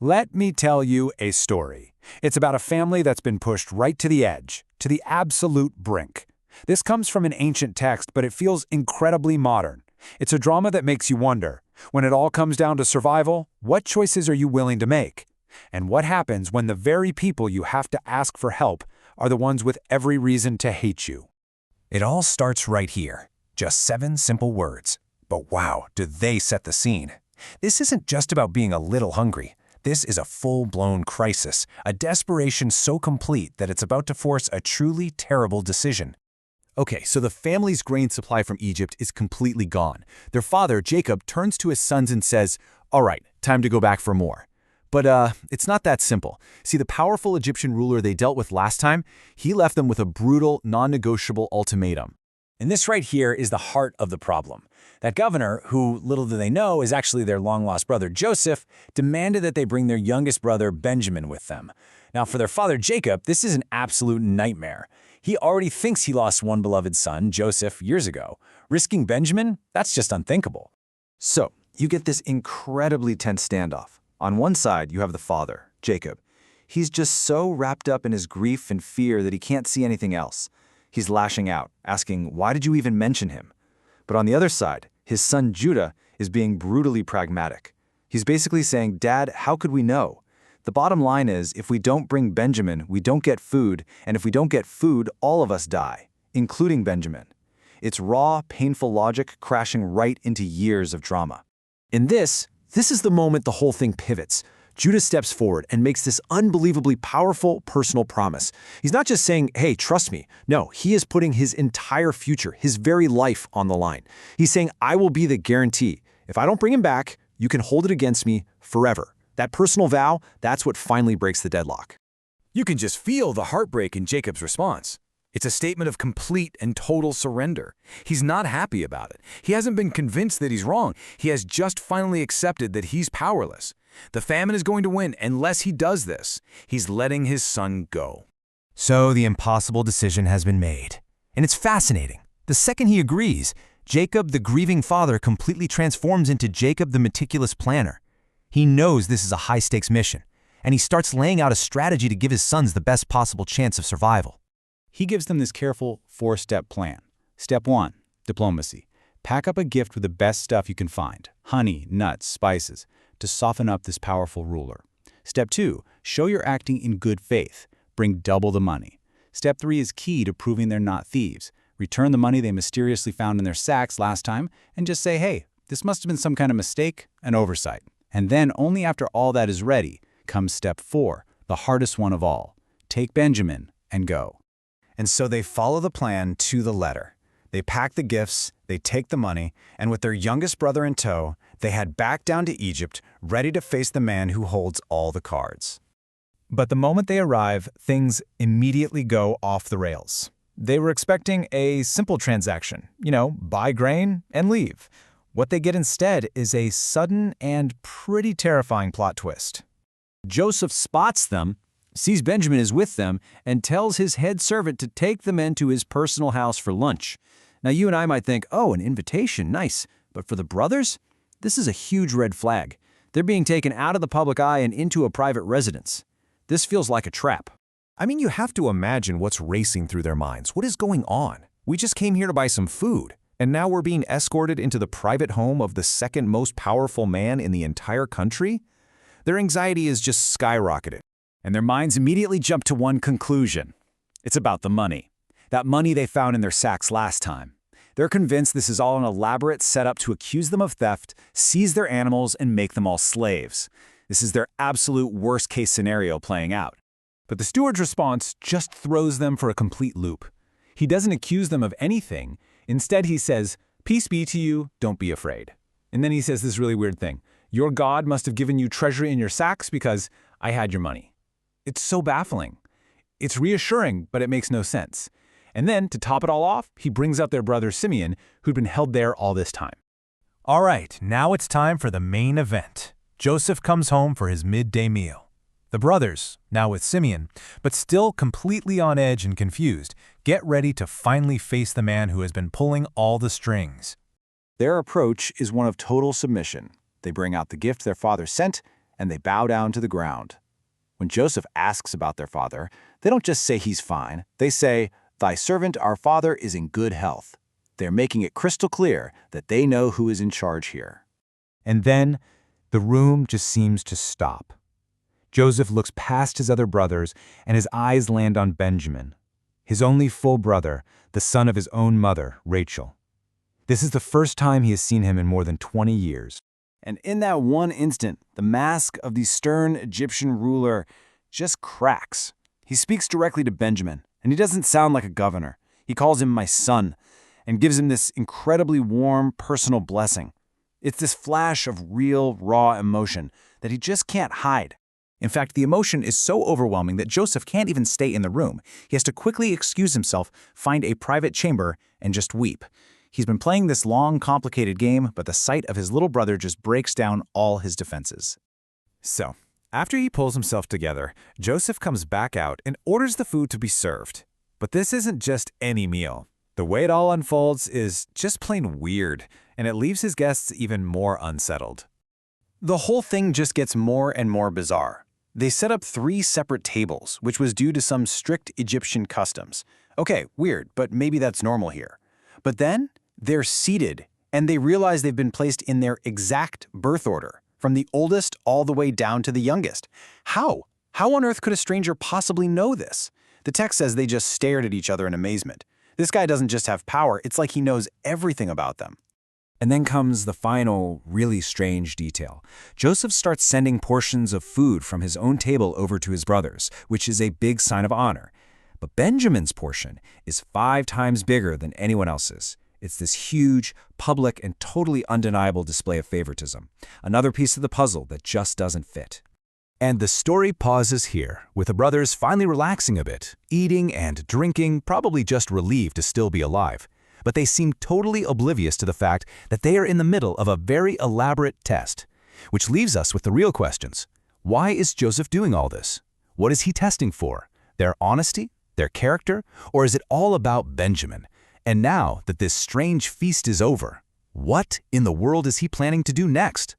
Let me tell you a story. It's about a family that's been pushed right to the edge, to the absolute brink. This comes from an ancient text, but it feels incredibly modern. It's a drama that makes you wonder, when it all comes down to survival, what choices are you willing to make? And what happens when the very people you have to ask for help are the ones with every reason to hate you? It all starts right here. Just 7 simple words. But wow, do they set the scene. This isn't just about being a little hungry. This is a full-blown crisis, a desperation so complete that it's about to force a truly terrible decision. Okay, so the family's grain supply from Egypt is completely gone. Their father, Jacob, turns to his sons and says, "All right, time to go back for more." But it's not that simple. See, the powerful Egyptian ruler they dealt with last time, he left them with a brutal, non-negotiable ultimatum. And this right here is the heart of the problem. That governor, who, little do they know, is actually their long-lost brother Joseph, demanded that they bring their youngest brother Benjamin with them. Now, for their father Jacob, this is an absolute nightmare. He already thinks he lost one beloved son, Joseph, years ago. Risking Benjamin? That's just unthinkable. So, you get this incredibly tense standoff. On one side, you have the father, Jacob. He's just so wrapped up in his grief and fear that he can't see anything else. He's lashing out, asking, "Why did you even mention him?" But on the other side, his son Judah is being brutally pragmatic. He's basically saying, "Dad, how could we know? The bottom line is, if we don't bring Benjamin, we don't get food, and if we don't get food, all of us die, including Benjamin." It's raw, painful logic crashing right into years of drama. In this is the moment the whole thing pivots. Judah steps forward and makes this unbelievably powerful personal promise. He's not just saying, "Hey, trust me." No, he is putting his entire future, his very life on the line. He's saying, "I will be the guarantee. If I don't bring him back, you can hold it against me forever." That personal vow, that's what finally breaks the deadlock. You can just feel the heartbreak in Jacob's response. It's a statement of complete and total surrender. He's not happy about it. He hasn't been convinced that he's wrong. He has just finally accepted that he's powerless. The famine is going to win unless he does this. He's letting his son go. So the impossible decision has been made. And it's fascinating. The second he agrees, Jacob, the grieving father, completely transforms into Jacob, the meticulous planner. He knows this is a high-stakes mission, and he starts laying out a strategy to give his sons the best possible chance of survival. He gives them this careful 4-step plan. Step 1, diplomacy. Pack up a gift with the best stuff you can find, honey, nuts, spices, to soften up this powerful ruler. Step 2, show you're acting in good faith. Bring double the money. Step 3 is key to proving they're not thieves. Return the money they mysteriously found in their sacks last time and just say, "Hey, this must have been some kind of mistake, an oversight." And then only after all that is ready comes step 4, the hardest one of all. Take Benjamin and go. And so they follow the plan to the letter. They pack the gifts, they take the money, and with their youngest brother in tow, they head back down to Egypt, ready to face the man who holds all the cards. But the moment they arrive, things immediately go off the rails. They were expecting a simple transaction, buy grain and leave. What they get instead is a sudden and pretty terrifying plot twist. Joseph spots them, sees Benjamin is with them, and tells his head servant to take the men to his personal house for lunch. Now, you and I might think, "Oh, an invitation, nice." But for the brothers, this is a huge red flag. They're being taken out of the public eye and into a private residence. This feels like a trap. I mean, you have to imagine what's racing through their minds. What is going on? We just came here to buy some food, and now we're being escorted into the private home of the second most powerful man in the entire country? Their anxiety is just skyrocketed. And their minds immediately jump to one conclusion. It's about the money. That money they found in their sacks last time. They're convinced this is all an elaborate setup to accuse them of theft, seize their animals, and make them all slaves. This is their absolute worst-case scenario playing out. But the steward's response just throws them for a complete loop. He doesn't accuse them of anything. Instead, he says, "Peace be to you, don't be afraid." And then he says this really weird thing. "Your God must have given you treasure in your sacks because I had your money." It's so baffling. It's reassuring, but it makes no sense. And then, to top it all off, he brings up their brother Simeon, who'd been held there all this time. All right, now it's time for the main event. Joseph comes home for his midday meal. The brothers, now with Simeon, but still completely on edge and confused, get ready to finally face the man who has been pulling all the strings. Their approach is one of total submission. They bring out the gift their father sent, and they bow down to the ground. When Joseph asks about their father, they don't just say he's fine. They say, "Thy servant, our father, is in good health." They're making it crystal clear that they know who is in charge here. And then the room just seems to stop. Joseph looks past his other brothers, and his eyes land on Benjamin, his only full brother, the son of his own mother, Rachel. This is the first time he has seen him in more than 20 years. And in that one instant, the mask of the stern Egyptian ruler just cracks. He speaks directly to Benjamin, and he doesn't sound like a governor. He calls him my son, and gives him this incredibly warm, personal blessing. It's this flash of real, raw emotion that he just can't hide. In fact, the emotion is so overwhelming that Joseph can't even stay in the room. He has to quickly excuse himself, find a private chamber, and just weep. He's been playing this long, complicated game, but the sight of his little brother just breaks down all his defenses. So, after he pulls himself together, Joseph comes back out and orders the food to be served. But this isn't just any meal. The way it all unfolds is just plain weird, and it leaves his guests even more unsettled. The whole thing just gets more and more bizarre. They set up 3 separate tables, which was due to some strict Egyptian customs. Okay, weird, but maybe that's normal here. But then they're seated, and they realize they've been placed in their exact birth order, from the oldest all the way down to the youngest. How? How on earth could a stranger possibly know this? The text says they just stared at each other in amazement. This guy doesn't just have power, it's like he knows everything about them. And then comes the final, really strange detail. Joseph starts sending portions of food from his own table over to his brothers, which is a big sign of honor. But Benjamin's portion is 5 times bigger than anyone else's. It's this huge, public, and totally undeniable display of favoritism. Another piece of the puzzle that just doesn't fit. And the story pauses here, with the brothers finally relaxing a bit, eating and drinking, probably just relieved to still be alive. But they seem totally oblivious to the fact that they are in the middle of a very elaborate test. Which leaves us with the real questions. Why is Joseph doing all this? What is he testing for? Their honesty? Their character? Or is it all about Benjamin? And now that this strange feast is over, what in the world is he planning to do next?